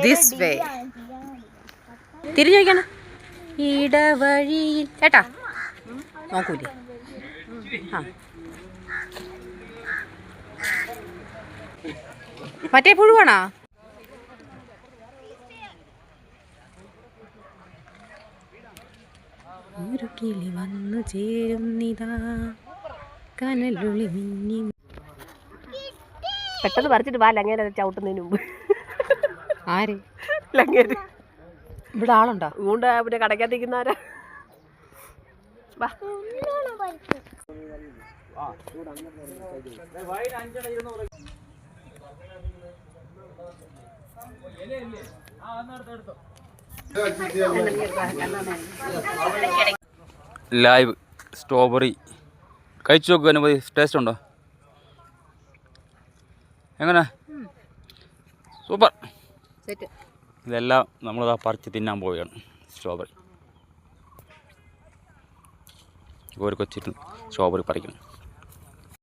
This way തിരിഞ്ഞു നോക്കണം. ഇടവഴിയിൽ ചേട്ടാ നോക്കൂലേ? ആ മറ്റേ പുഴുവാണോ? ഒരു കിളി വന്നു ചേരുന്നിതാ കനലുളി മിന്നി. പെട്ടെന്ന് പറിച്ചിട്ട് വാ ലങ്ങേരെ ചവിട്ടുന്നതിന് മുമ്പ്. ആര്? ലങ്ങേര്. ഇവിടെ ആളുണ്ടോ? ഊണ്ട പിന്നെ കടക്കാത്തിരിക്കുന്നവരാ. ലൈവ് സ്ട്രോബെറി കഴിച്ചു നോക്കുക. അനുമതി, ടേസ്റ്റ് ഉണ്ടോ? എങ്ങനെ? സൂപ്പർ. ഇതെല്ലാം നമ്മളിതാ പറിച്ച് തിന്നാൻ പോവുകയാണ്. സ്ട്രോബെറി ഒരു കൊച്ചിരുന്ന് സ്ട്രോബെറി പറിക്കണം.